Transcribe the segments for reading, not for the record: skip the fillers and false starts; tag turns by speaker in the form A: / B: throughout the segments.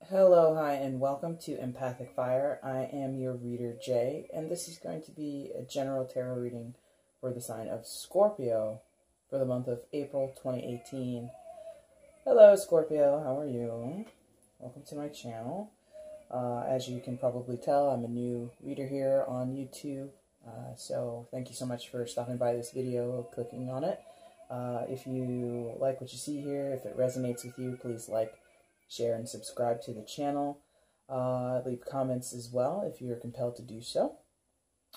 A: Hello, hi, and welcome to EmpathicFire. I am your reader, Jay, and this is going to be a general tarot reading for the sign of Scorpio for the month of April 2018. Hello, Scorpio. How are you? Welcome to my channel. As you can probably tell, I'm a new reader here on YouTube, so thank you so much for stopping by this video, clicking on it. If you like what you see here, if it resonates with you, please like, share, and subscribe to the channel. Leave comments as well if you're compelled to do so.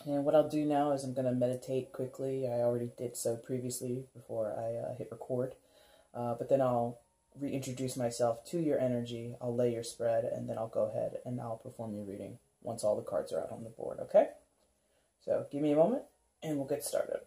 A: And what I'll do now is I'm going to meditate quickly. I already did so previously before I hit record. But then I'll reintroduce myself to your energy. I'll lay your spread, and then I'll go ahead and I'll perform your reading once all the cards are out on the board, okay? So give me a moment, and we'll get started.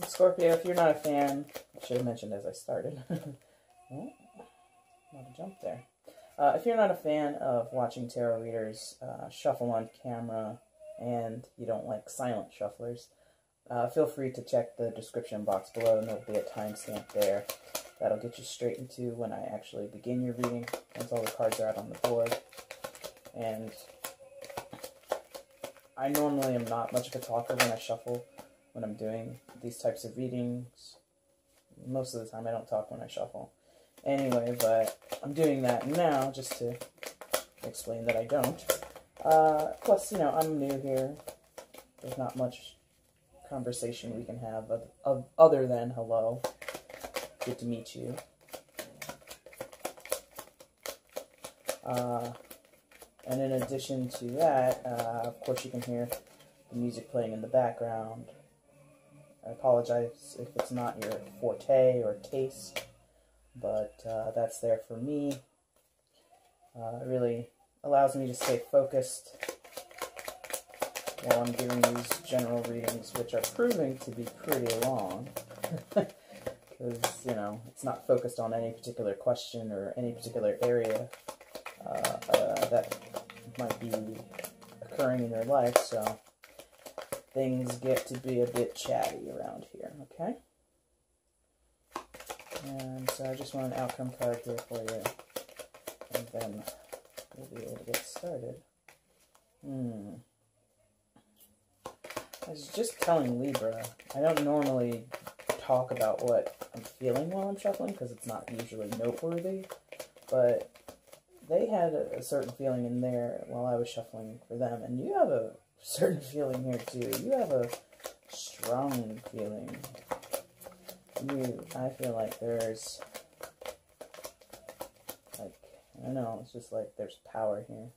A: Scorpio, if you're not a fan, I should have mentioned as I started. Oh, not a jump there. If you're not a fan of watching tarot readers shuffle on camera and you don't like silent shufflers, feel free to check the description box below, and there'll be a timestamp there. That'll get you straight into when I actually begin your reading, once all the cards are out on the board. And I normally am not much of a talker when I shuffle, when I'm doing these types of readings. Most of the time I don't talk when I shuffle. Anyway, but I'm doing that now just to explain that I don't. Plus, you know, I'm new here. There's not much conversation we can have other than hello. Good to meet you. And in addition to that, of course you can hear the music playing in the background. I apologize if it's not your forte or taste, but that's there for me. It really allows me to stay focused while I'm giving these general readings, which are proving to be pretty long. Because, you know, it's not focused on any particular question or any particular area that might be occurring in your life, so things get to be a bit chatty around here, okay? And so I just want an outcome card here for you, and then we'll be able to get started. I was just telling Libra, I don't normally talk about what I'm feeling while I'm shuffling, because it's not usually noteworthy, but they had a certain feeling in there while I was shuffling for them, and you have a certain feeling here too. You have a strong feeling. I feel like there's, like, I don't know, it's just like there's power here.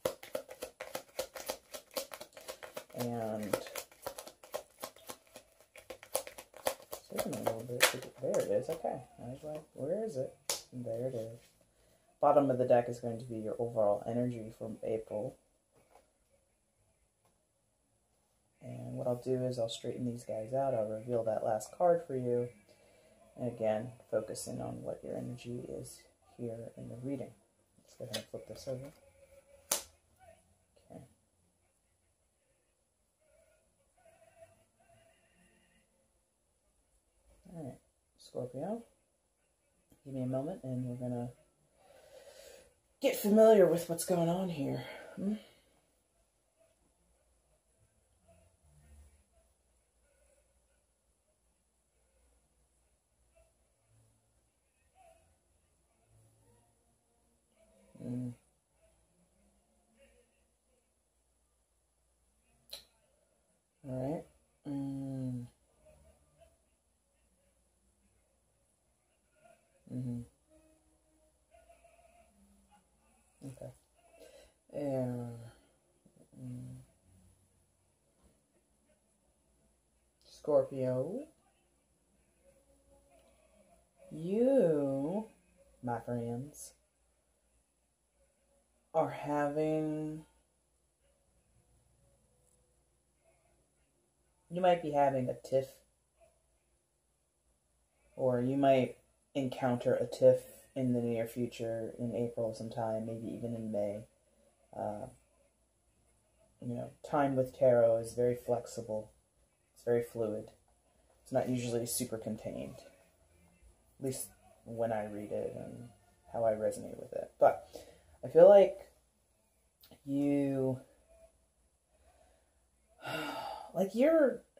A: And taking a little bit, there it is, okay. I was like, where is it? And there it is. Bottom of the deck is going to be your overall energy from April. And what I'll do is I'll straighten these guys out. I'll reveal that last card for you. And again, focusing on what your energy is here in the reading. Let's go ahead and flip this over. Okay. All right, Scorpio. Give me a moment and we're going to get familiar with what's going on here. All right. Okay. Scorpio, you, my friends, are you might be having a tiff, or you might encounter a tiff in the near future, in April sometime, maybe even in May. You know, time with tarot is very flexible. It's very fluid. It's not usually super contained. At least when I read it and how I resonate with it. But I feel like you're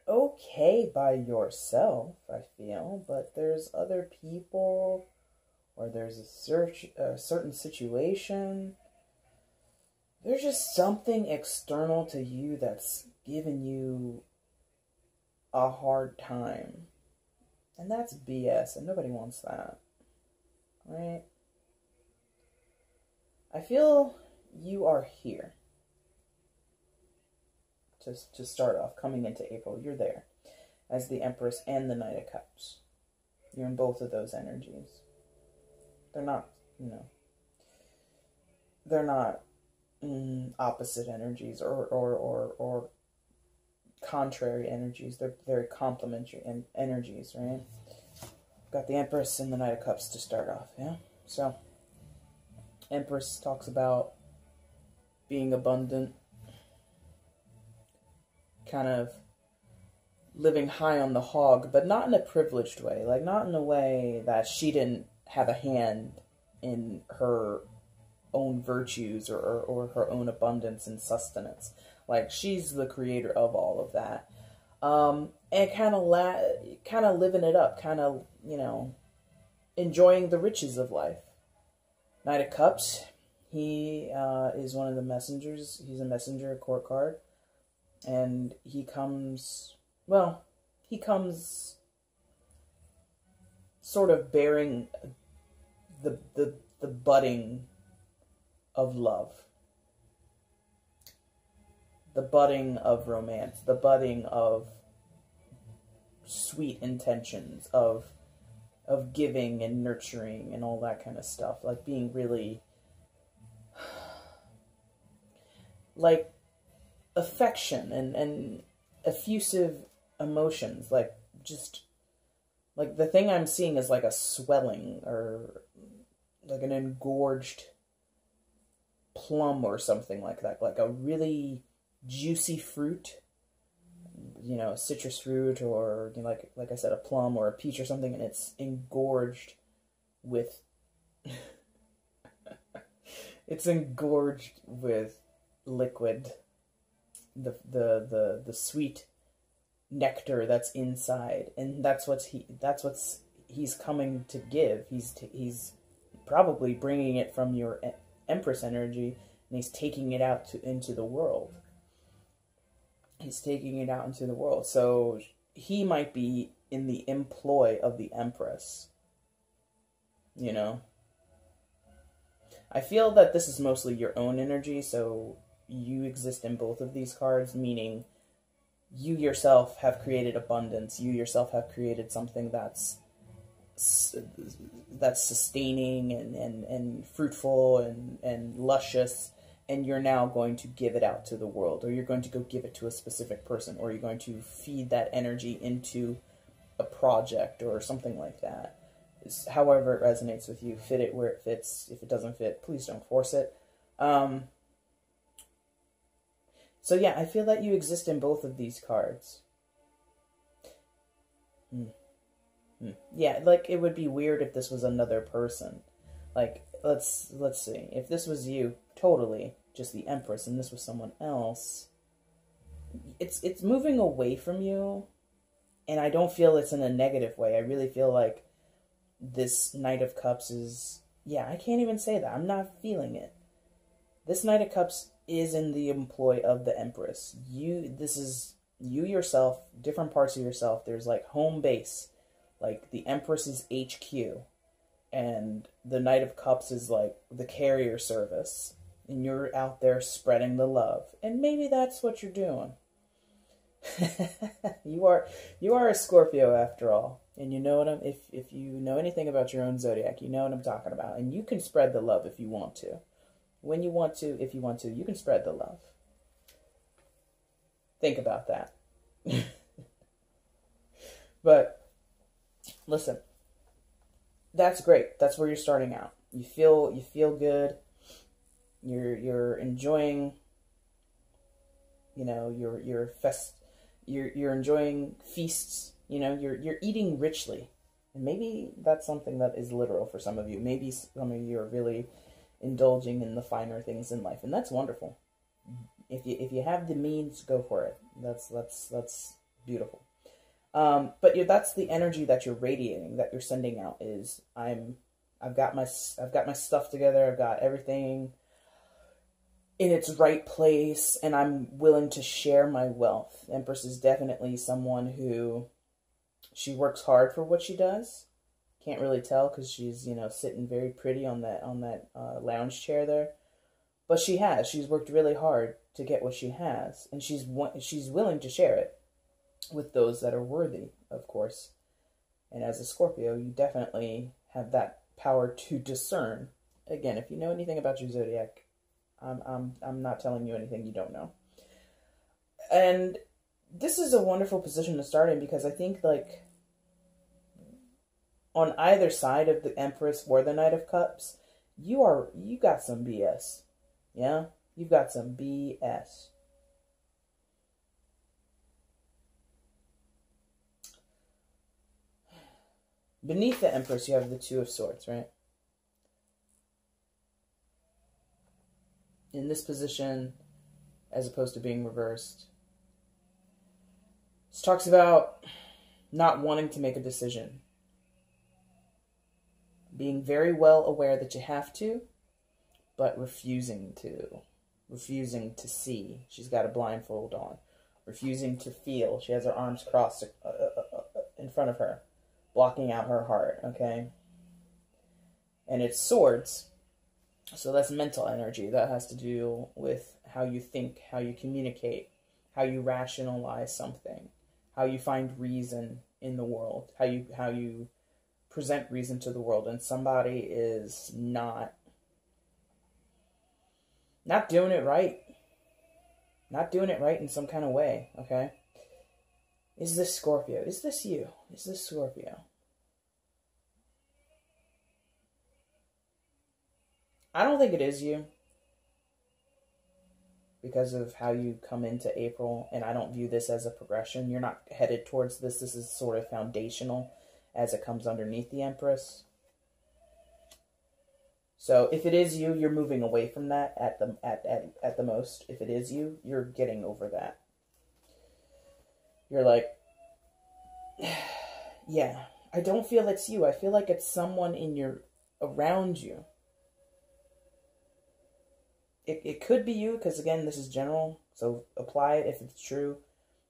A: okay by yourself, I feel, but there's other people, or there's a certain situation. There's just something external to you that's giving you a hard time. And that's BS, and nobody wants that. Right? I feel you are here. To start off, coming into April, you're there. As the Empress and the Knight of Cups. You're in both of those energies. They're not, you know, they're not opposite energies or contrary energies. They're very complementary energies, right? Got the Empress and the Knight of Cups to start off, yeah? So, Empress talks about being abundant, kind of living high on the hog, but not in a privileged way. Like, not in a way that she didn't have a hand in her own virtues or her own abundance and sustenance. Like, she's the creator of all of that. And kind of living it up, kind of, you know, enjoying the riches of life. Knight of Cups, he is one of the messengers. He's a messenger, a court card. And he comes sort of bearing the budding of love, the budding of romance, the budding of sweet intentions, of giving and nurturing and all that kind of stuff, like being really like affection and effusive emotions, like just like the thing I'm seeing is like a swelling or like an engorged plum or something like that, like a really juicy fruit, you know, a citrus fruit, or, you know, like I said, a plum or a peach or something, and it's engorged with it's engorged with liquid, the sweet nectar that's inside, and that's what he's coming to give. He's probably bringing it from your Empress energy, and he's taking it out into the world. He's taking it out into the world. So he might be in the employ of the Empress. You know? I feel that this is mostly your own energy, so you exist in both of these cards, meaning you yourself have created abundance. You yourself have created something that's sustaining and fruitful and luscious, and you're now going to give it out to the world, or you're going to go give it to a specific person, or you're going to feed that energy into a project or something like that. It's however it resonates with you. Fit it where it fits. If it doesn't fit, please don't force it. So yeah, I feel that you exist in both of these cards. Yeah, like it would be weird if this was another person. Like, let's see. If this was you, totally, just the Empress, and this was someone else, it's moving away from you, and I don't feel it's in a negative way. I really feel like this Knight of Cups is, yeah, I can't even say that. I'm not feeling it. This Knight of Cups is in the employ of the Empress. This is you yourself, different parts of yourself. There's like home base, like the Empress is HQ, and the Knight of Cups is like the carrier service, and you're out there spreading the love, and maybe that's what you're doing. you are a Scorpio after all, and you know what if you know anything about your own zodiac, you know what I'm talking about, and you can spread the love if you want to. When you want to, if you want to, you can spread the love. Think about that. But listen, that's great. That's where you're starting out. You feel good. You're enjoying, you know, you're enjoying feasts, you know, you're eating richly. And maybe that's something that is literal for some of you. Maybe some of you are really indulging in the finer things in life, and that's wonderful. If you have the means, go for it. That's beautiful. But that's the energy that you're radiating, that you're sending out. Is I've got my stuff together. I've got everything in its right place, and I'm willing to share my wealth. Empress is definitely someone who, she works hard for what she does. Can't really tell because she's, you know, sitting very pretty on that lounge chair there. But she's worked really hard to get what she has, and she's willing to share it with those that are worthy, of course. And as a Scorpio, you definitely have that power to discern. Again, if you know anything about your zodiac, I'm not telling you anything you don't know. And this is a wonderful position to start in, because I think, like, on either side of the Empress or the Knight of Cups, you got some BS. Yeah? You've got some BS. Beneath the Empress, you have the Two of Swords, right? In this position, as opposed to being reversed, this talks about not wanting to make a decision. Being very well aware that you have to, but refusing to see. She's got a blindfold on. Refusing to feel. She has her arms crossed in front of her, blocking out her heart, okay? And it's swords, so that's mental energy. That has to do with how you think, how you communicate, how you rationalize something, how you find reason in the world, how you present reason to the world. And somebody is not doing it right. Not doing it right in some kind of way, okay? Is this Scorpio? Is this you? Is this Scorpio? I don't think it is you, because of how you come into April, and I don't view this as a progression. You're not headed towards this. This is sort of foundational as it comes underneath the Empress. So if it is you, you're moving away from that at the most. If it is you, you're getting over that. You're like, yeah, I don't feel it's you. I feel like it's someone around you. It could be you, because again, this is general, so apply it if it's true.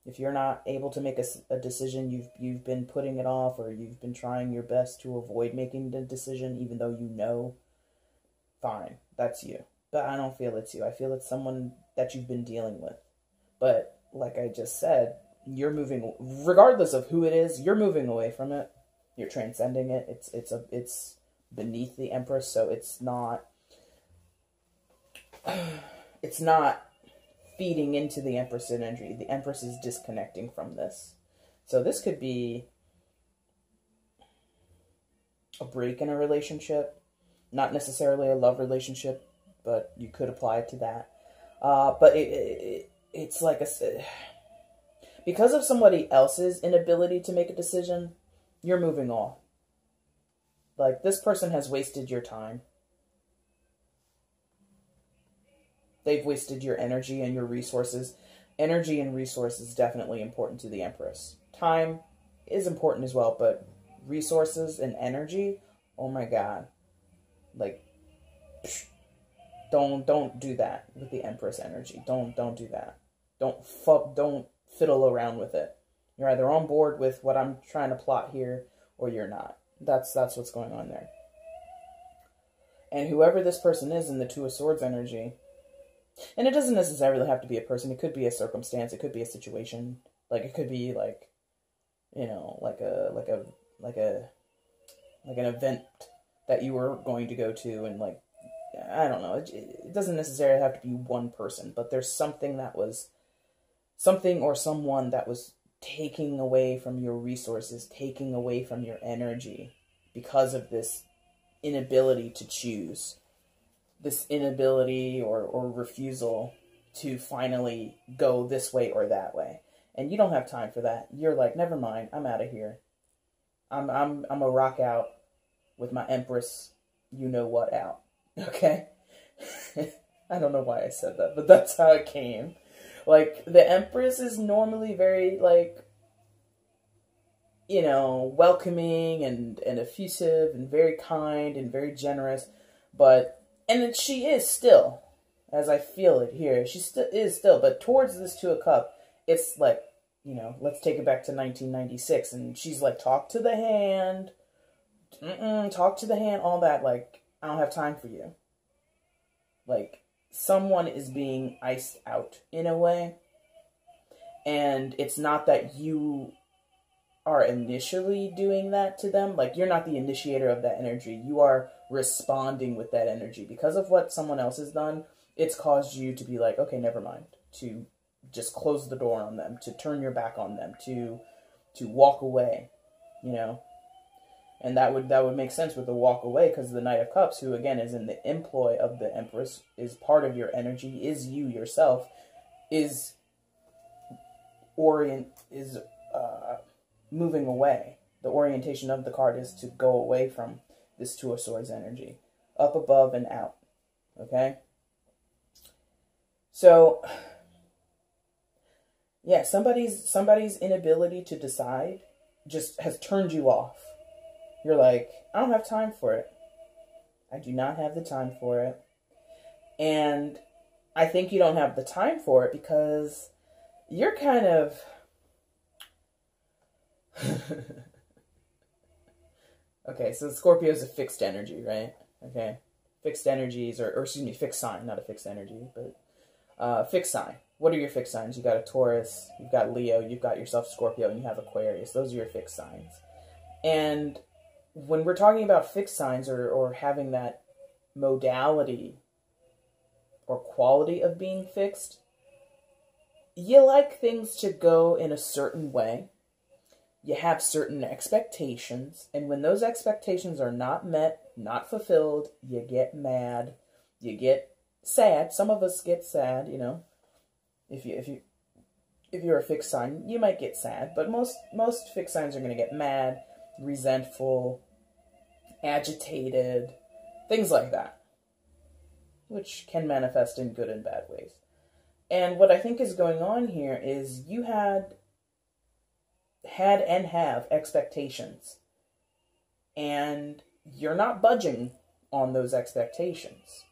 A: If you're not able to make a decision, you've been putting it off, or you've been trying your best to avoid making the decision, even though you know, fine, that's you. But I don't feel it's you. I feel it's someone that you've been dealing with. But like I just said, you're moving, regardless of who it is, you're moving away from it. You're transcending it. It's beneath the Empress, so it's not. it's not feeding into the Empress energy. The Empress is disconnecting from this. So this could be a break in a relationship, not necessarily a love relationship, but you could apply it to that. But it's like because of somebody else's inability to make a decision, you're moving on. Like, this person has wasted your time. They've wasted your energy and your resources. Energy and resources is definitely important to the Empress. Time is important as well, but resources and energy, oh my God. Like, don't do that with the Empress energy. Don't do that. Don't fiddle around with it. You're either on board with what I'm trying to plot here, or you're not. That's what's going on there. And whoever this person is in the Two of Swords energy, and it doesn't necessarily have to be a person. It could be a circumstance. It could be a situation. Like, it could be like, you know, like an event that you were going to go to, and like, I don't know. It doesn't necessarily have to be one person, but there's something or someone that was taking away from your resources, taking away from your energy because of this inability to choose, this inability or refusal to finally go this way or that way. And you don't have time for that. You're like, never mind, I'm out of here. I'm a rock out with my Empress, you know what, out. Okay? I don't know why I said that, but that's how it came. Like, the Empress is normally very, like, you know, welcoming and effusive and very kind and very generous. But, and she is still, as I feel it here, she is still. But towards this Two of Cups, it's like, you know, let's take it back to 1996. And she's like, talk to the hand. Talk to the hand, all that. Like, I don't have time for you. Like, someone is being iced out in a way. And it's not that you are initially doing that to them. Like, you're not the initiator of that energy. You are responding with that energy. Because of what someone else has done, it's caused you to be like, okay, never mind. To just close the door on them. To turn your back on them. To walk away. You know? And that would make sense with the walk away, because the Knight of Cups, who again is in the employ of the Empress, is part of your energy, is you yourself, is moving away. The orientation of the card is to go away from this Two of Swords energy. Up, above, and out. Okay? So, yeah, somebody's inability to decide just has turned you off. You're like, I don't have time for it. I do not have the time for it. And I think you don't have the time for it because you're kind of... Okay, so Scorpio is a fixed energy, right? Okay. Fixed energies, or excuse me, fixed sign, not a fixed energy, but fixed sign. What are your fixed signs? You got a Taurus, you've got Leo, you've got yourself Scorpio, and you have Aquarius. Those are your fixed signs. And when we're talking about fixed signs or having that modality or quality of being fixed, you like things to go in a certain way. You have certain expectations, and when those expectations are not met, not fulfilled, you get mad, you get sad. Some of us get sad, you know. If you're a fixed sign, you might get sad, but most fixed signs are going to get mad, resentful, agitated, things like that, which can manifest in good and bad ways. And what I think is going on here is you had and have expectations, and you're not budging on those expectations.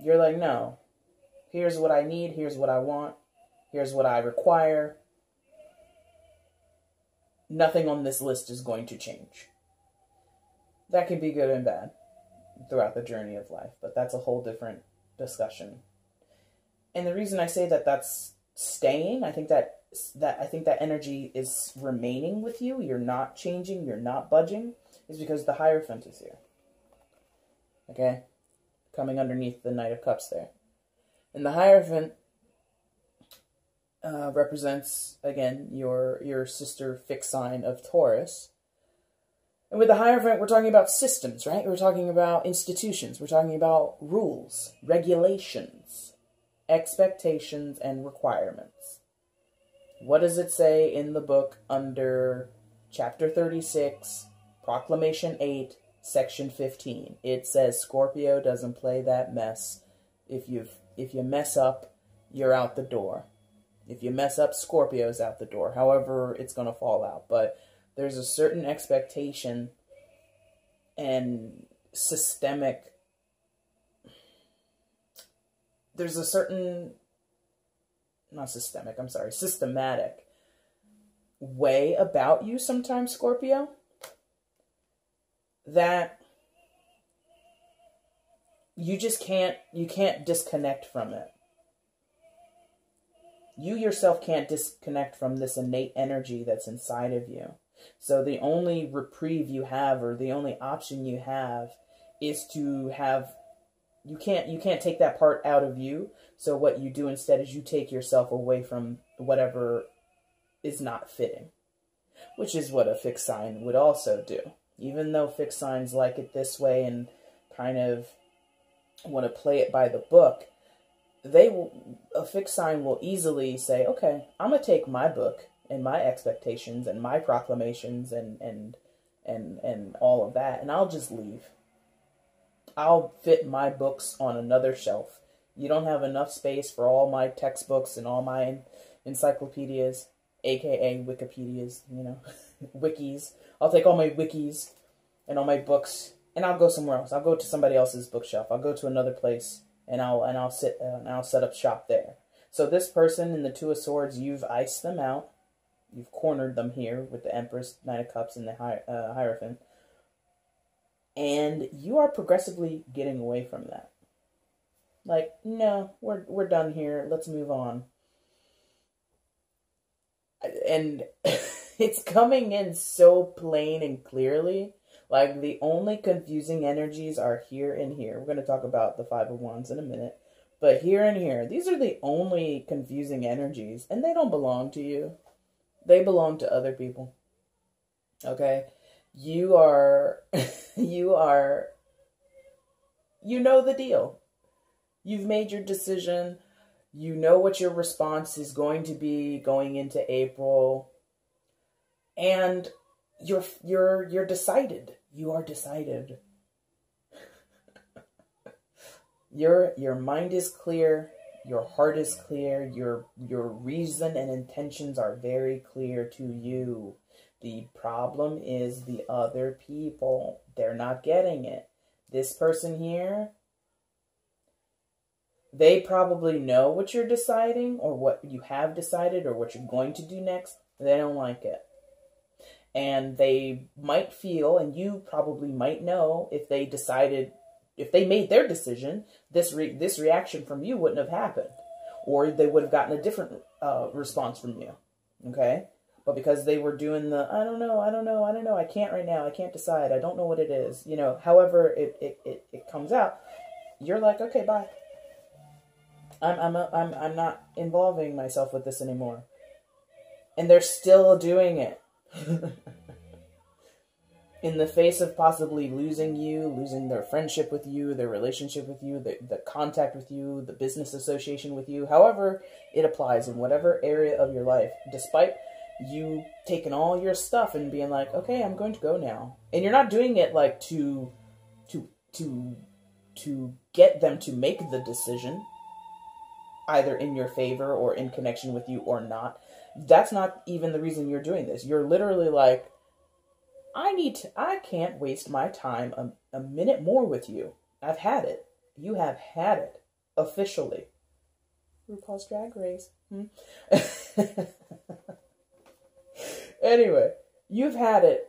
A: You're like, no, here's what I need, here's what I want, here's what I require. Nothing on this list is going to change. That can be good and bad throughout the journey of life, but that's a whole different discussion. And the reason I say that that's staying, I think that energy is remaining with you. You're not changing, you're not budging, is because the Hierophant is here. Okay? Coming underneath the Knight of Cups there. And the Hierophant represents, again, your sister fixed sign of Taurus. And with the Hierophant, we're talking about systems, right? We're talking about institutions. We're talking about rules, regulations, expectations, and requirements. What does it say in the book under Chapter 36, Proclamation 8, Section 15? It says Scorpio doesn't play that mess. If you mess up, you're out the door. If you mess up, Scorpio's out the door. However, it's going to fall out. But there's a certain expectation and systemic, there's a certain, systematic way about you sometimes, Scorpio, that you can't disconnect from it. You yourself can't disconnect from this innate energy that's inside of you. So the only reprieve you have, or the only option you have, is to have, you can't take that part out of you. So what you do instead is you take yourself away from whatever is not fitting, which is what a fixed sign would also do. Even though fixed signs like it this way and kind of want to play it by the book, a fixed sign will easily say, okay, I'm going to take my book and my expectations and my proclamations and all of that, and I'll just leave. I'll fit my books on another shelf. You don't have enough space for all my textbooks and all my encyclopedias, aka Wikipedias, wikis. I'll take all my wikis and all my books, and I'll go somewhere else. I'll go to somebody else's bookshelf. I'll go to another place. And I'll set up shop there. So this person in the Two of Swords, you've iced them out. You've cornered them here with the Empress, Knight of Cups, and the Hierophant. And you are progressively getting away from that. Like, no, we're done here. Let's move on. And it's coming in so plain and clearly. Like, the only confusing energies are here and here. We're going to talk about the Five of Wands in a minute. But here and here, these are the only confusing energies. And they don't belong to you. They belong to other people. Okay? You know the deal. You've made your decision. You know what your response is going to be going into April. And you're decided. You are decided. Your mind is clear, your heart is clear, your reason and intentions are very clear to you. The problem is the other people. They're not getting it. This person here, they probably know what you're deciding or what you have decided or what you're going to do next. They don't like it. And they might feel, and you probably might know, if they made their decision, this reaction from you wouldn't have happened. Or they would have gotten a different response from you. Okay? But because they were doing the, I don't know, I can't right now, I can't decide, I don't know what it is. However it comes out, you're like, okay, bye. I'm not involving myself with this anymore. And they're still doing it. In the face of possibly losing you, losing their friendship with you, their relationship with you, the contact with you, the business association with you, however it applies in whatever area of your life, despite you taking all your stuff and being like, okay, I'm going to go now. And you're not doing it like to get them to make the decision, either in your favor or in connection with you or not. That's not even the reason you're doing this. You're literally like, I can't waste my time a minute more with you. I've had it. You have had it. Officially. RuPaul's Drag Race. Anyway, you've had it.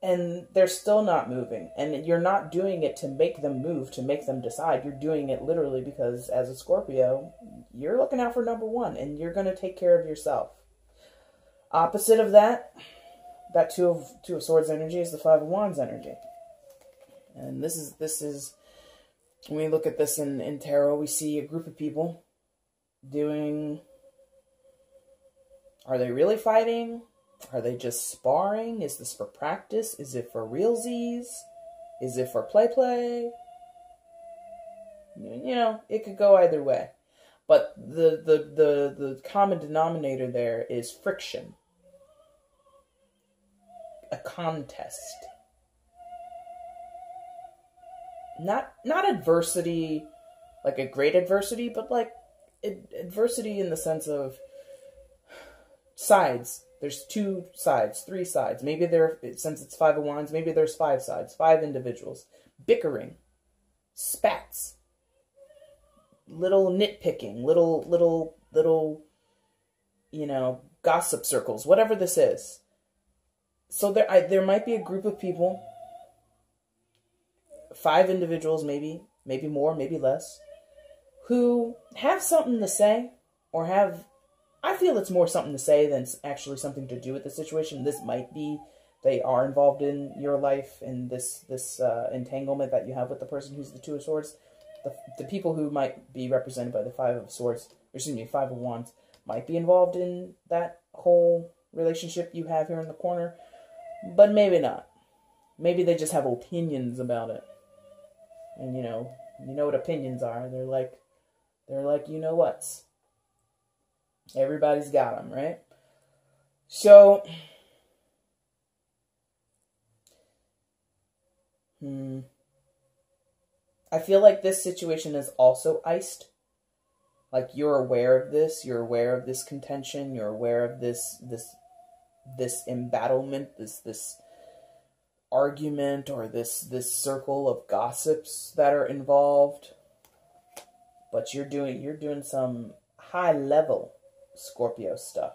A: And they're still not moving. And you're not doing it to make them move, to make them decide. You're doing it literally because, as a Scorpio, you're looking out for number one. And you're going to take care of yourself. Opposite of that Two of Swords energy is the Five of Wands energy. And this is when we look at this in tarot, we see a group of people doing... Are they really fighting? Are they just sparring? Is this for practice? Is it for realsies? Is it for play? You know, it could go either way. But the common denominator there is friction. A contest. Not adversity, like a great adversity, but like adversity in the sense of sides. There's 2 sides, 3 sides. Maybe there, since it's 5 of Wands, maybe there's 5 sides, 5 individuals. Bickering, spats, little nitpicking, little, you know, gossip circles, whatever this is. So there might be a group of people, 5 individuals maybe more, maybe less, who have something to say, or have... I feel it's more something to say than actually something to do with the situation. This might be they are involved in your life, in this entanglement that you have with the person who's the 2 of Swords. The people who might be represented by the 5 of Swords, or excuse me, 5 of Wands, might be involved in that whole relationship you have here in the corner, but maybe not. Maybe they just have opinions about it. And you know what opinions are. They're like you know what's. Everybody's got them, right? So, I feel like this situation is also iced. Like, you're aware of this. You're aware of this contention. You're aware of this embattlement, this argument, or this circle of gossips that are involved. But you're doing some high level Scorpio stuff.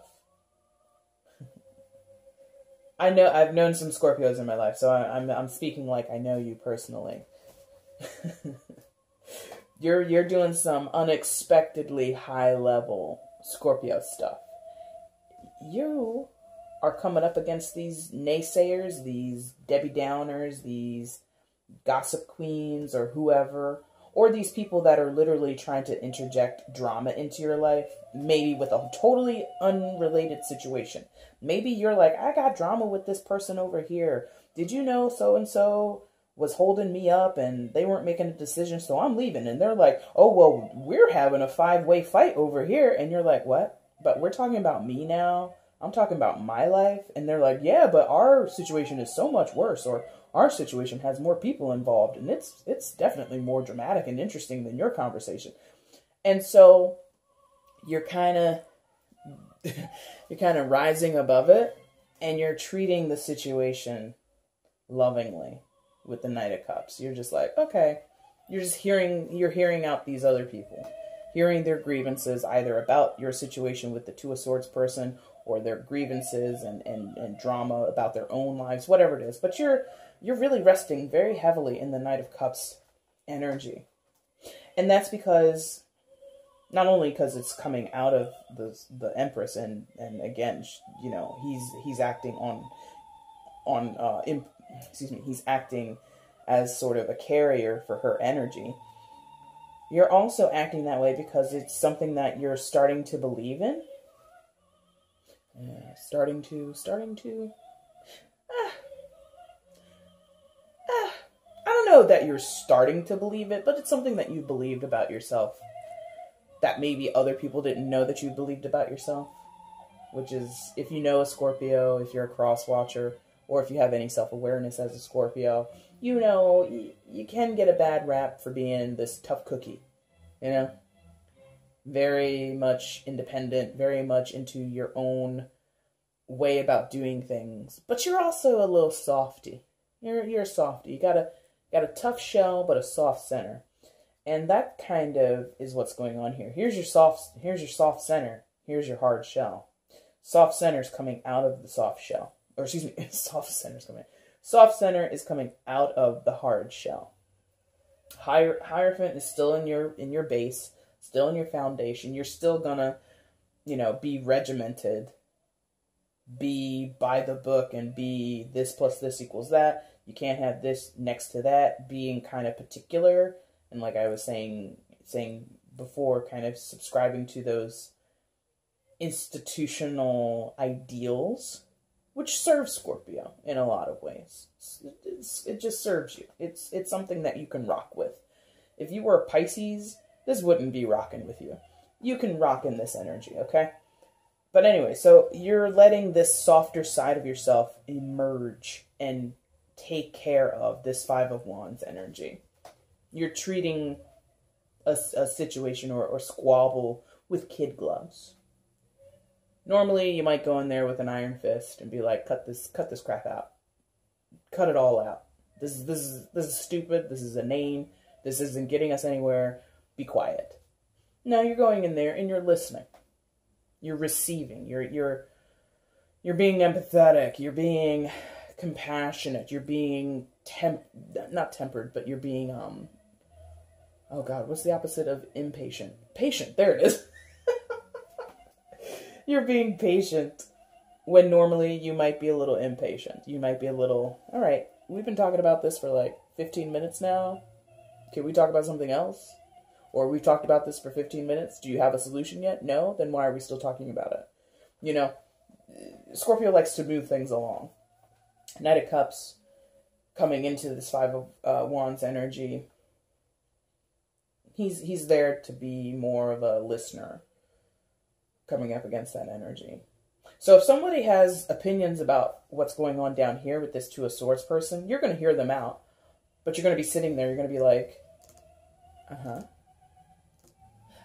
A: I know I've known some Scorpios in my life, so I'm speaking like I know you personally. You're doing some unexpectedly high level Scorpio stuff. You are coming up against these naysayers, these Debbie Downers, these gossip queens, or whoever, or these people that are literally trying to interject drama into your life, maybe with a totally unrelated situation. Maybe you're like, I got drama with this person over here. Did you know so-and-so was holding me up and they weren't making a decision, so I'm leaving? And they're like, oh, well, we're having a 5-way fight over here. And you're like, what? But we're talking about me now? I'm talking about my life? And they're like, yeah, but our situation is so much worse, or our situation has more people involved, and it's definitely more dramatic and interesting than your conversation. And so you're kind of rising above it, and you're treating the situation lovingly with the Knight of Cups. You're just like, okay, you're hearing out these other people, hearing their grievances, either about your situation with the 2 of Swords person, or their grievances and drama about their own lives, whatever it is. But you're really resting very heavily in the Knight of Cups energy. And that's because, not only because it's coming out of the Empress, and again, you know, he's acting he's acting as sort of a carrier for her energy. You're also acting that way because it's something that you're starting to believe in. Yeah, starting to I don't know that you're starting to believe it, but it's something that you believed about yourself that maybe other people didn't know that you believed about yourself. Which is, if you know a Scorpio, if you're a cross watcher, or if you have any self-awareness as a Scorpio, you know you can get a bad rap for being this tough cookie, you know? Very much independent, very much into your own way about doing things. But you're also a little softy. You're a softy. You got a tough shell, but a soft center. And that kind of is what's going on here. Here's your soft center. Here's your hard shell. Soft center's coming out of the soft shell. Or excuse me, soft center is coming out of the hard shell. Hierophant is still in your base, still in your foundation. You're still gonna, you know, be regimented, be by the book, and be this plus this equals that. You can't have this next to that, being kind of particular And like I was saying before, kind of subscribing to those institutional ideals, which serves Scorpio in a lot of ways. It just serves you. It's something that you can rock with. If you were a Pisces, this wouldn't be rocking with you. You can rock in this energy, okay? But anyway, so you're letting this softer side of yourself emerge and take care of this Five of Wands energy. You're treating a situation or squabble with kid gloves. Normally, you might go in there with an iron fist and be like, cut this crap out. Cut it all out. This is stupid. This is inane. This isn't getting us anywhere. Be quiet. No, you're going in there and you're listening. You're receiving. You're being empathetic. You're being compassionate. You're being not tempered, but you're being oh God, what's the opposite of impatient? Patient. There it is. You're being patient when normally you might be a little impatient. You might be a little, all right, we've been talking about this for like 15 minutes now. Can we talk about something else? Or we've talked about this for 15 minutes. Do you have a solution yet? No? Then why are we still talking about it? You know, Scorpio likes to move things along. Knight of Cups coming into this Five of Wands energy. He's there to be more of a listener coming up against that energy. So if somebody has opinions about what's going on down here with this Two of Swords person, you're going to hear them out. But you're going to be sitting there. You're going to be like,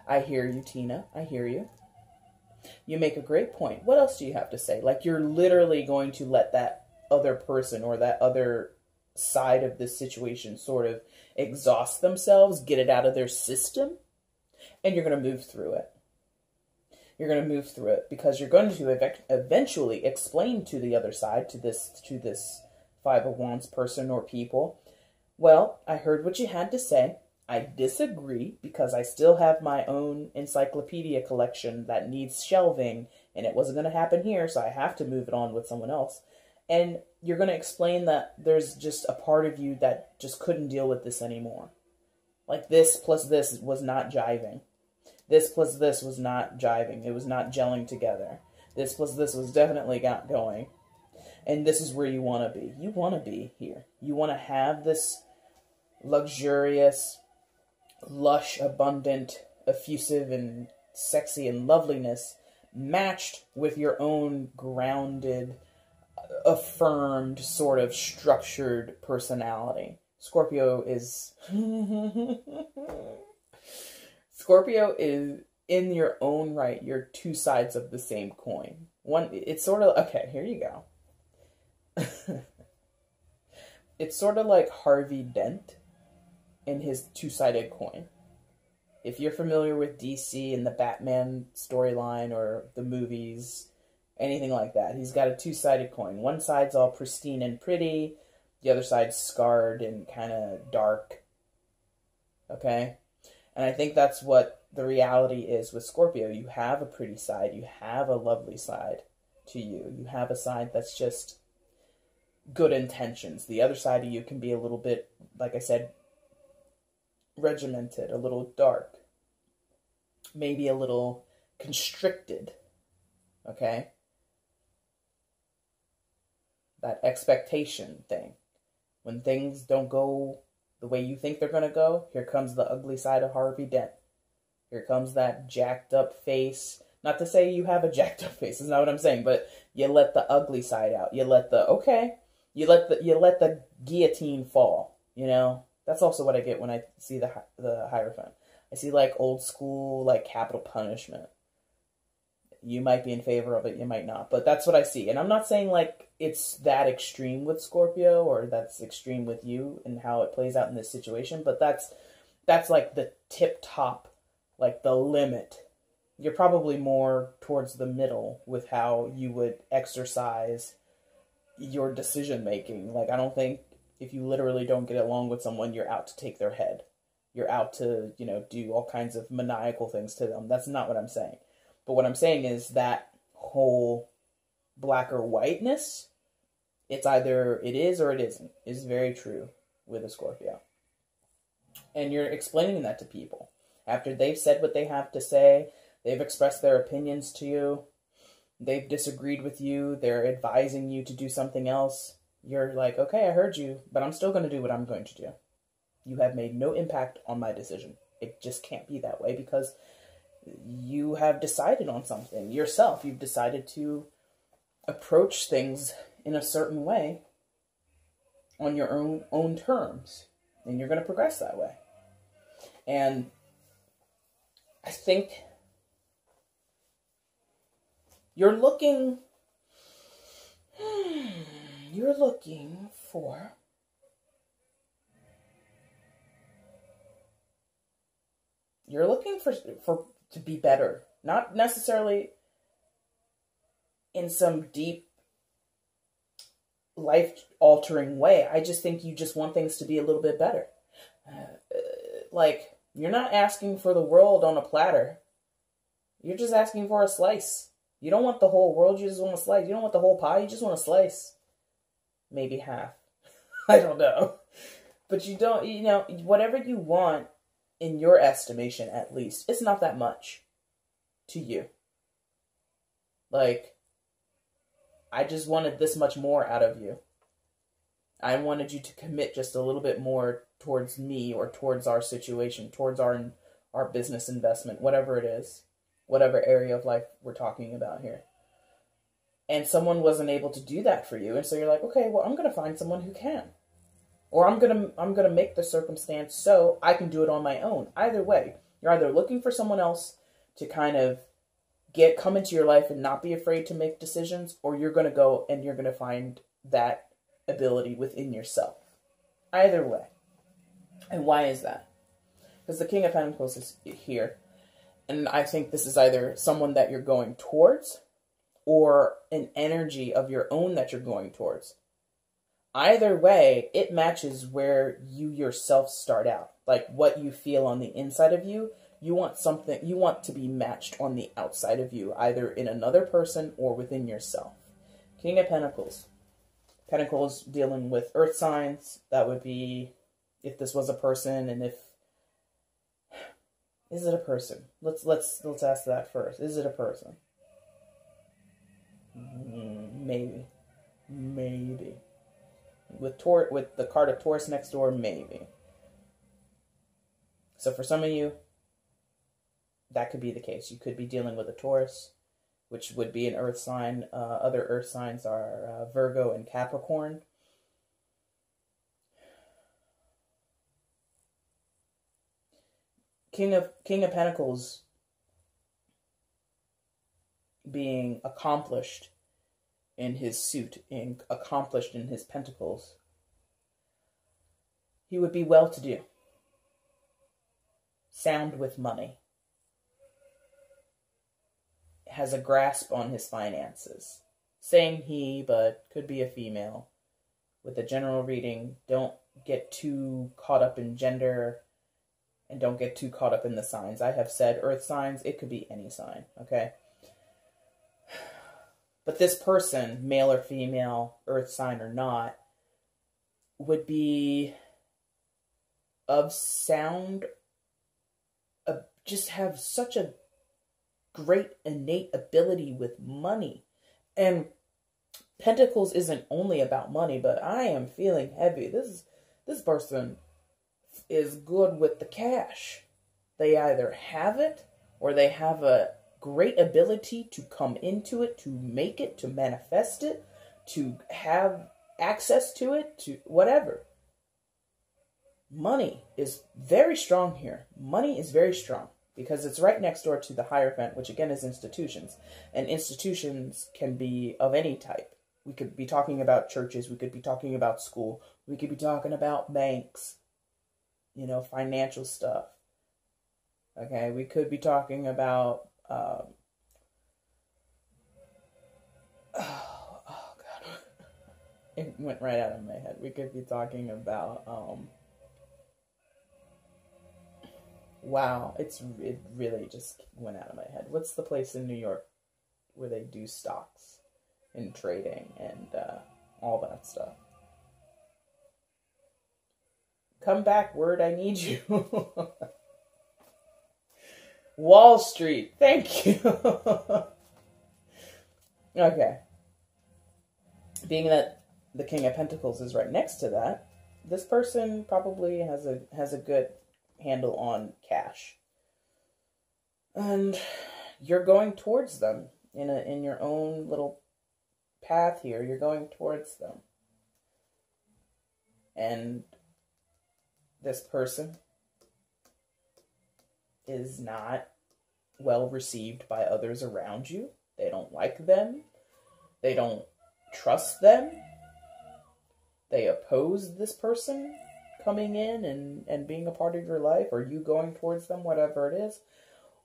A: I hear you, Tina. I hear you. You make a great point. What else do you have to say? Like, you're literally going to let that other person or that other side of this situation sort of exhaust themselves, get it out of their system, and you're going to move through it. You're going to move through it because you're going to eventually explain to the other side, to this Five of Wands person or people, well, I heard what you had to say. I disagree because I still have my own encyclopedia collection that needs shelving, and it wasn't going to happen here, so I have to move it on with someone else. And you're going to explain that there's just a part of you that just couldn't deal with this anymore. Like, this plus this was not jiving. This plus this was not jiving. It was not gelling together. This plus this was definitely not going. And this is where you want to be. You want to be here. You want to have this luxurious, lush, abundant, effusive, and sexy and loveliness matched with your own grounded, affirmed, sort of structured personality. Scorpio is... Scorpio is, in your own right, you're two sides of the same coin. One, it's sort of... Okay, here you go. It's sort of like Harvey Dent in his two-sided coin. If you're familiar with DC and the Batman storyline or the movies, anything like that, he's got a two-sided coin. One side's all pristine and pretty, the other side's scarred and kind of dark. Okay? And I think that's what the reality is with Scorpio. You have a pretty side. You have a lovely side to you. You have a side that's just good intentions. The other side of you can be a little bit, like I said, regimented, a little dark, maybe a little constricted, okay? That expectation thing. When things don't go the way you think they're going to go, here comes the ugly side of Harvey Dent. Here comes that jacked up face. Not to say you have a jacked up face, is not what I'm saying, but you let the ugly side out. You let the, you let the guillotine fall, you know? That's also what I get when I see the Hierophant. I see, like, old school, like, capital punishment. You might be in favor of it, you might not. But that's what I see. And I'm not saying, like, it's that extreme with Scorpio or that's extreme with you and how it plays out in this situation. But that's like, the tip-top, like, the limit. You're probably more towards the middle with how you would exercise your decision-making. Like, I don't think if you literally don't get along with someone, you're out to take their head. You're out to, you know, do all kinds of maniacal things to them. That's not what I'm saying. But what I'm saying is that whole black or whiteness, it's either it is or it isn't, is very true with a Scorpio. And you're explaining that to people. After they've said what they have to say, they've expressed their opinions to you, they've disagreed with you, they're advising you to do something else. You're like, okay, I heard you, but I'm still going to do what I'm going to do. You have made no impact on my decision. It just can't be that way because you have decided on something yourself. You've decided to approach things in a certain way on your own terms, and you're going to progress that way. And I think you're looking for to be better, not necessarily in some deep life-altering way. I just think you just want things to be a little bit better. Like, you're not asking for the world on a platter. You're just asking for a slice. You don't want the whole world, you just want a slice. You don't want the whole pie, you just want a slice. Maybe half. I don't know. But you don't, you know, whatever you want, in your estimation at least, it's not that much to you. Like, I just wanted this much more out of you. I wanted you to commit just a little bit more towards me or towards our situation, towards our business investment, whatever it is, whatever area of life we're talking about here. And someone wasn't able to do that for you. And so you're like, okay, well, I'm going to find someone who can. Or I'm going to make the circumstance so I can do it on my own. Either way, you're either looking for someone else to kind of come into your life and not be afraid to make decisions, or you're going to go and you're going to find that ability within yourself. Either way. And why is that? Because the King of Pentacles is here. And I think this is either someone that you're going towards or an energy of your own that you're going towards. Either way, it matches where you yourself start out. Like what you feel on the inside of you, you want to be matched on the outside of you, either in another person or within yourself. King of Pentacles. Pentacles dealing with earth signs. That would be if this was a person, and is it a person? Let's ask that first. Is it a person? Maybe. With the card of Taurus next door, maybe. So for some of you, that could be the case. You could be dealing with a Taurus, which would be an earth sign. Other earth signs are Virgo and Capricorn. King of Pentacles being accomplished in his suit, and accomplished in his pentacles. He would be well-to-do, sound with money, has a grasp on his finances. Saying he, but could be a female. With a general reading, don't get too caught up in gender, and don't get too caught up in the signs. I have said earth signs, it could be any sign, okay? But this person, male or female, earth sign or not, would be of sound, just have such a great innate ability with money. And Pentacles isn't only about money, but I am feeling heavy. This person is good with the cash. They either have it, or they have a great ability to come into it, to make it, to manifest it, to have access to it, to whatever. Money is very strong here. Money is very strong because it's right next door to the Hierophant, which again is institutions. And institutions can be of any type. We could be talking about churches. We could be talking about school. We could be talking about banks, you know, financial stuff. Okay, we could be talking about oh God, it went right out of my head. We could be talking about wow, it really just went out of my head. What's the place in New York where they do stocks and trading and all that stuff? come back, word, I need you. Wall Street, thank you. Okay. Being that the King of Pentacles is right next to that, this person probably has a good handle on cash. And you're going towards them in your own little path here. You're going towards them. And this person is not well received by others around you. They don't like them. They don't trust them. They oppose this person coming in and being a part of your life, or you going towards them, whatever it is.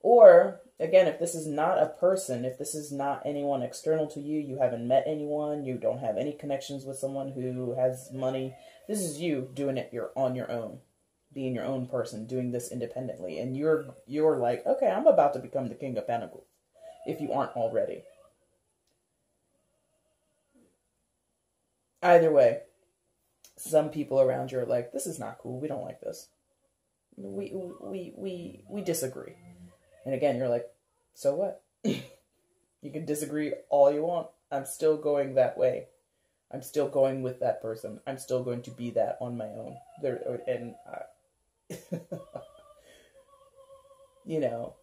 A: Or, again, if this is not a person, if this is not anyone external to you, you haven't met anyone, you don't have any connections with someone who has money, this is you doing it on your own, being your own person, doing this independently. And you're like, okay, I'm about to become the King of Pentacles, if you aren't already. Either way, some people around you are like, this is not cool, we don't like this. We disagree. And again, you're like, so what? You can disagree all you want. I'm still going that way. I'm still going with that person. I'm still going to be that on my own. You know,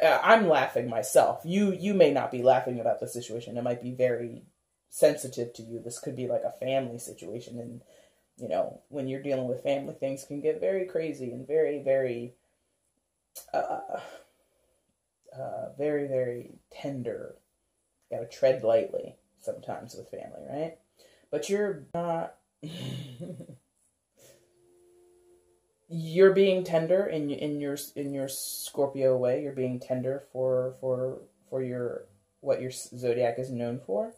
A: I'm laughing myself. You may not be laughing about the situation. It might be very sensitive to you. This could be like a family situation. And, you know, when you're dealing with family, things can get very crazy and very, very... very, very tender. You gotta tread lightly sometimes with family, right? But you're not... You're being tender in your Scorpio way. You're being tender for your what your zodiac is known for.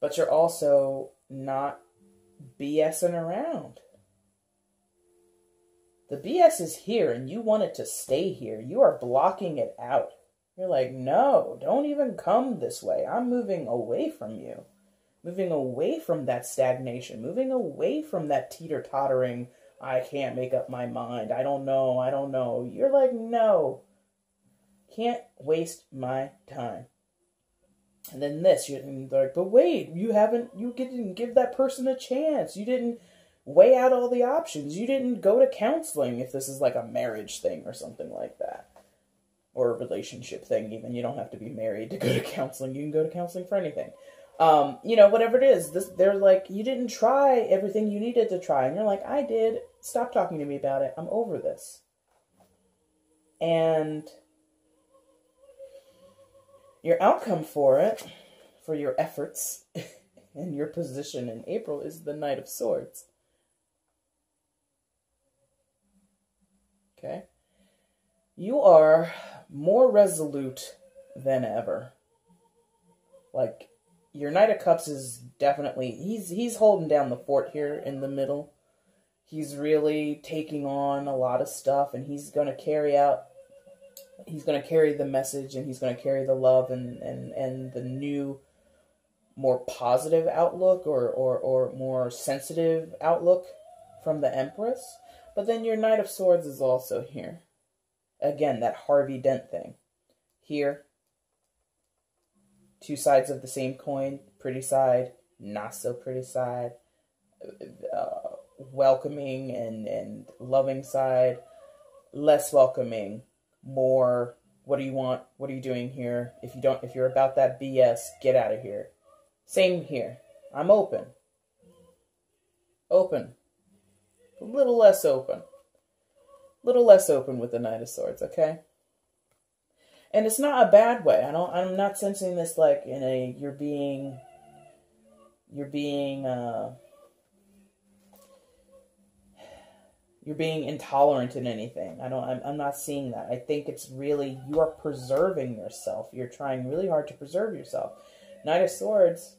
A: But you're also not BSing around. The BS is here and you want it to stay here. You are blocking it out. You're like, no, don't even come this way. I'm moving away from you. Moving away from that stagnation. Moving away from that teeter-tottering, I can't make up my mind. I don't know. You're like, no. Can't waste my time. And then this, you're like, but wait, you didn't give that person a chance. You didn't weigh out all the options. You didn't go to counseling if this is like a marriage thing or something like that. Or a relationship thing even. You don't have to be married to go to counseling. You can go to counseling for anything. You know, whatever it is. They're like, you didn't try everything you needed to try. And you're like, I did. Stop talking to me about it. I'm over this. And your outcome for it, for your efforts and your position in April, is the Knight of Swords. Okay? You are more resolute than ever. Like, your Knight of Cups is definitely, he's holding down the fort here in the middle. He's really taking on a lot of stuff, and he's going to carry the message, and he's going to carry the love and the new, more positive outlook or more sensitive outlook from the Empress. But then your Knight of Swords is also here. Again, that Harvey Dent thing. Here, two sides of the same coin. Pretty side, not so pretty side. Welcoming and loving side. Less welcoming. More, what do you want? What are you doing here? If you're about that BS, get out of here. Same here. I'm open. Open. A little less open. Little less open with the Knight of Swords, okay? And it's not a bad way. I'm not sensing this like in a you're being intolerant in anything. I'm not seeing that. I think it's really, you are preserving yourself. You're trying really hard to preserve yourself. Knight of Swords,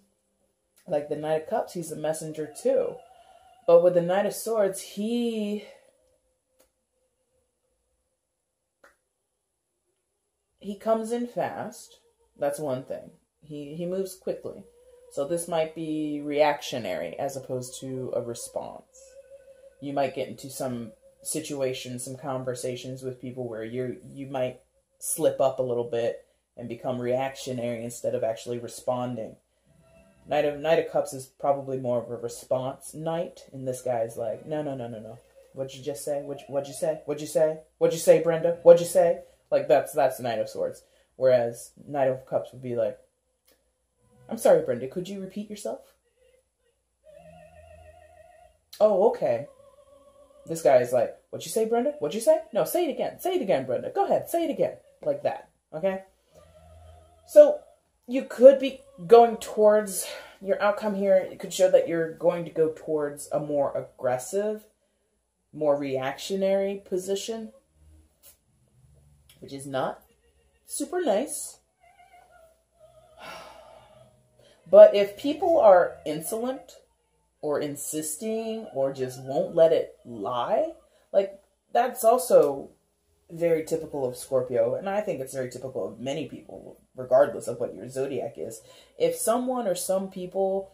A: like the Knight of Cups, he's a messenger too. But with the Knight of Swords, he comes in fast. That's one thing. He moves quickly. So this might be reactionary as opposed to a response. You might get into some situations, some conversations with people where you might slip up a little bit and become reactionary instead of actually responding. Knight of Cups is probably more of a response knight, and this guy's like, no. What'd you just say? What'd you say? What'd you say? What'd you say, Brenda? What'd you say? Like, that's the Knight of Swords. Whereas Knight of Cups would be like, I'm sorry, Brenda, could you repeat yourself? Oh, okay. This guy is like, what'd you say, Brenda? What'd you say? No, say it again. Say it again, Brenda. Go ahead, say it again. Like that, okay? So, you could be going towards your outcome here. It could show that you're going to go towards a more aggressive, more reactionary position, which is not super nice. But if people are insolent or insisting or just won't let it lie, like, that's also very typical of Scorpio, and I think it's very typical of many people, regardless of what your zodiac is. If someone or some people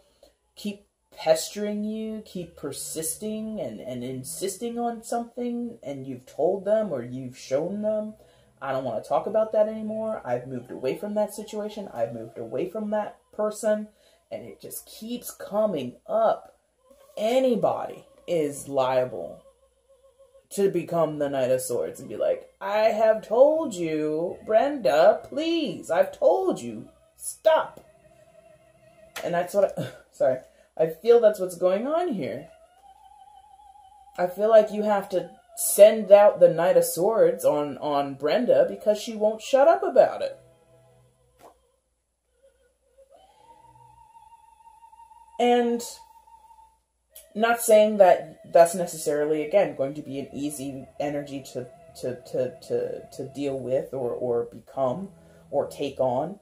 A: keep pestering you, keep persisting and insisting on something, and you've told them or you've shown them, I don't want to talk about that anymore, I've moved away from that situation, I've moved away from that person, and it just keeps coming up, anybody is liable to become the Knight of Swords and be like, I have told you, Brenda, please, I've told you, stop. And that's what I feel that's what's going on here. I feel like you have to send out the Knight of Swords on Brenda because she won't shut up about it. And not saying that that's necessarily, again, going to be an easy energy to deal with or become or take on.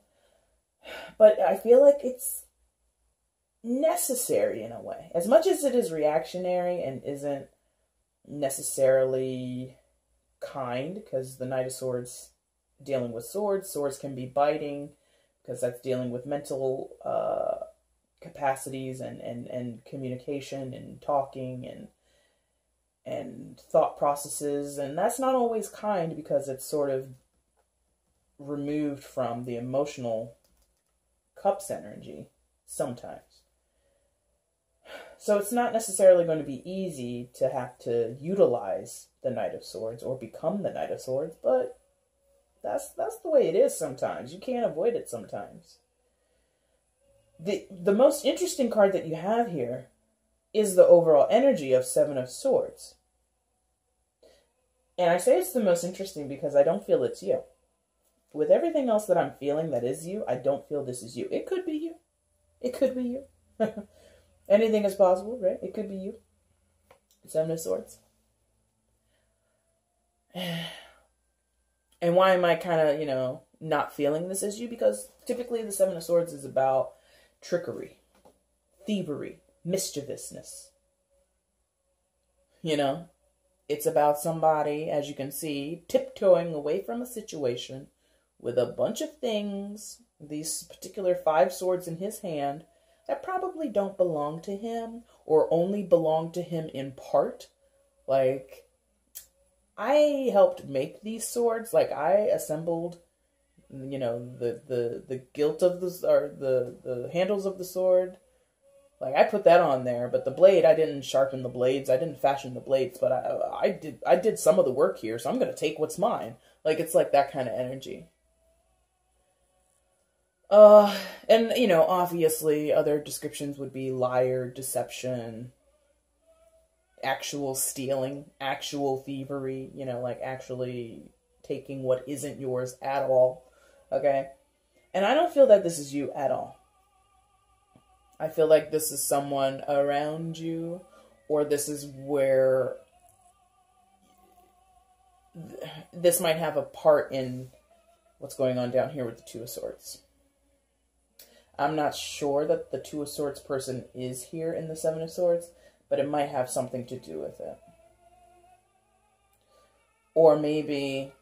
A: But I feel like it's necessary in a way. As much as it is reactionary and isn't necessarily kind, because the Knight of Swords dealing with swords can be biting, because that's dealing with mental capacities and communication and talking and thought processes, and that's not always kind because it's sort of removed from the emotional cups energy sometimes. So it's not necessarily going to be easy to have to utilize the Knight of Swords or become the Knight of Swords, but that's the way it is sometimes. You can't avoid it sometimes. The most interesting card that you have here is the overall energy of Seven of Swords. And I say it's the most interesting because I don't feel it's you. With everything else that I'm feeling that is you, I don't feel this is you. It could be you. It could be you. Anything is possible, right? It could be you. Seven of Swords. And why am I kind of, not feeling this as you? Because typically the Seven of Swords is about trickery, thievery, mischievousness. It's about somebody, as you can see, tiptoeing away from a situation with a bunch of things, these particular 5 swords in his hand, that probably don't belong to him, or only belong to him in part. Like, I helped make these swords. Like, I assembled, the gilt of the handles of the sword. Like, I put that on there, but the blade, I didn't sharpen the blades, I didn't fashion the blades, but I did some of the work here, so I'm going to take what's mine. Like, it's like that kind of energy. And, obviously, other descriptions would be liar, deception, actual stealing, actual thievery, like actually taking what isn't yours at all, okay? And I don't feel that this is you at all. I feel like this is someone around you, or this is where this might have a part in what's going on down here with the Two of Swords. I'm not sure that the Two of Swords person is here in the Seven of Swords, but it might have something to do with it. Or maybe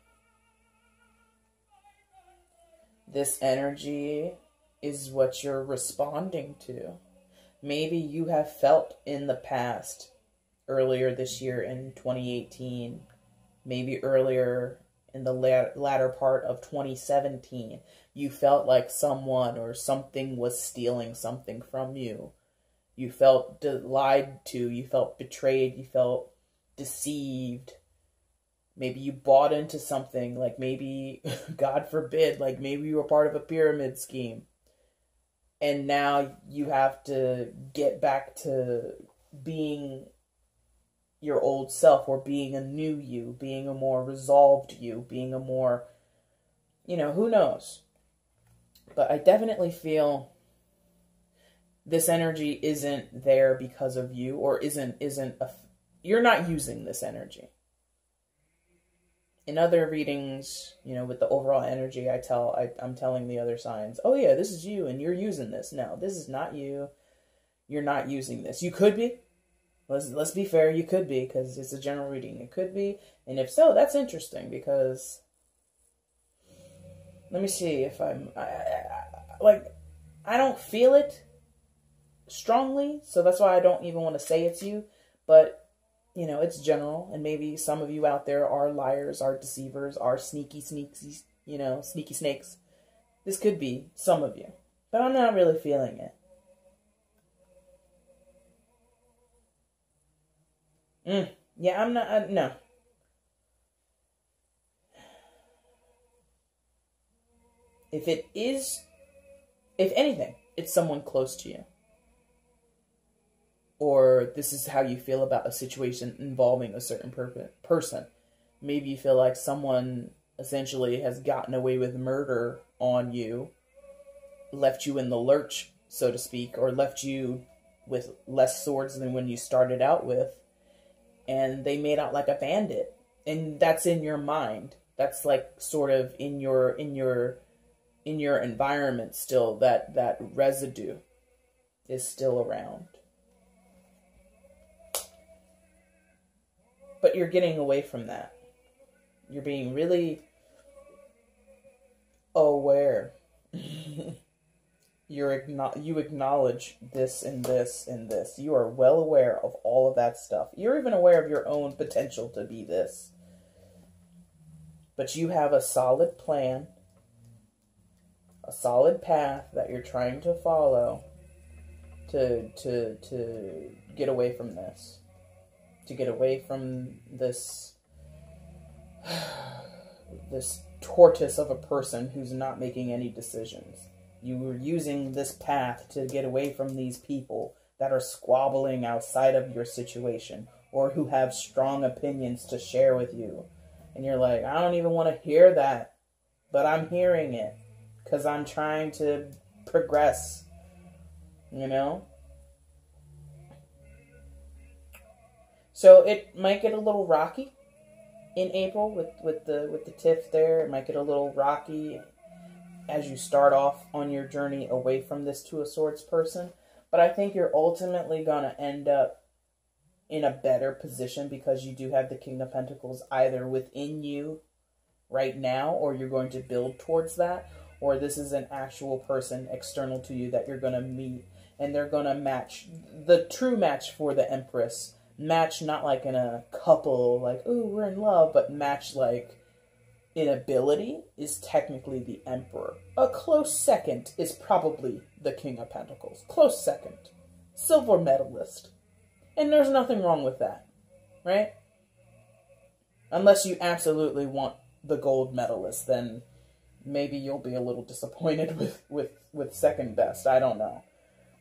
A: this energy is what you're responding to. Maybe you have felt in the past earlier this year in 2018, maybe earlier in the latter part of 2017, you felt like someone or something was stealing something from you. You felt lied to, you felt betrayed, you felt deceived. Maybe you bought into something, like maybe, God forbid, like maybe you were part of a pyramid scheme. And now you have to get back to being your old self, or being a new you, being a more resolved you, being a more, who knows. But I definitely feel this energy isn't there because of you, or you're not using this energy. In other readings, with the overall energy, I'm telling the other signs, oh yeah, this is you and you're using this. No, this is not you. You're not using this. You could be. Let's be fair, you could be, because it's a general reading. It could be. And if so, that's interesting, because let me see if I don't feel it strongly, so that's why I don't even want to say it's you, but it's general, and maybe some of you out there are liars, are deceivers, are sneaky snakes. This could be some of you, but I'm not really feeling it. Yeah, I'm not, no. If anything, it's someone close to you. Or this is how you feel about a situation involving a certain person. Maybe you feel like someone essentially has gotten away with murder on you, left you in the lurch, so to speak, or left you with less swords than when you started out with, and they made out like a bandit. And that's in your mind. That's like sort of in your environment still, that residue is still around. But you're getting away from that. You're being really aware. You acknowledge this and this and this. You are well aware of all of that stuff. You're even aware of your own potential to be this. But you have a solid plan, a solid path that you're trying to follow to get away from this. To get away from this tortoise of a person who's not making any decisions. You were using this path to get away from these people that are squabbling outside of your situation, or who have strong opinions to share with you. And you're like, I don't even want to hear that, but I'm hearing it because I'm trying to progress, So it might get a little rocky in April with the tiff there. It might get a little rocky as you start off on your journey away from this Two of Swords person. But I think you're ultimately going to end up in a better position, because you do have the King of Pentacles either within you right now, or you're going to build towards that, or this is an actual person external to you that you're going to meet, and they're going to match, the true match for the Empress. Match not like in a couple, like, ooh, we're in love, but match like in ability is technically the Emperor. A close second is probably the King of Pentacles. Close second. Silver medalist. And there's nothing wrong with that, right? Unless you absolutely want the gold medalist, then maybe you'll be a little disappointed with second best. I don't know.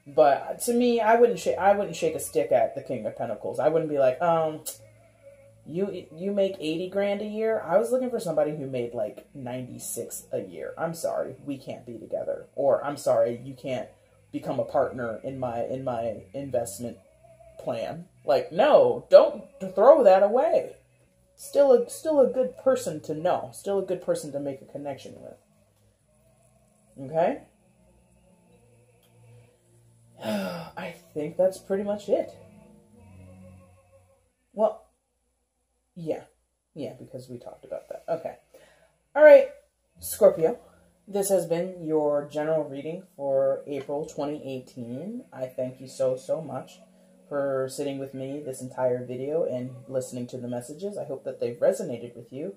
A: But to me, I wouldn't shake a stick at the King of Pentacles. I wouldn't be like, you make 80 grand a year? I was looking for somebody who made like 96 a year. I'm sorry, we can't be together. Or I'm sorry, you can't become a partner in my investment plan. Like, no, don't throw that away. Still a good person to know. Still a good person to make a connection with. Okay? I think that's pretty much it. Well, yeah, because we talked about that. Okay. All right, Scorpio. This has been your general reading for April 2018. I thank you so much for sitting with me this entire video and listening to the messages. I hope that they've resonated with you.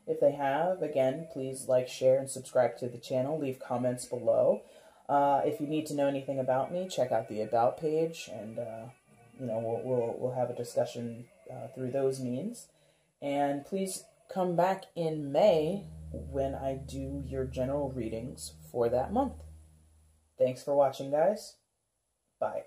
A: If they have, again, please like, share, and subscribe to the channel. Leave comments below. If you need to know anything about me, check out the About page, and we'll have a discussion through those means. And please come back in May when I do your general readings for that month. Thanks for watching, guys. Bye.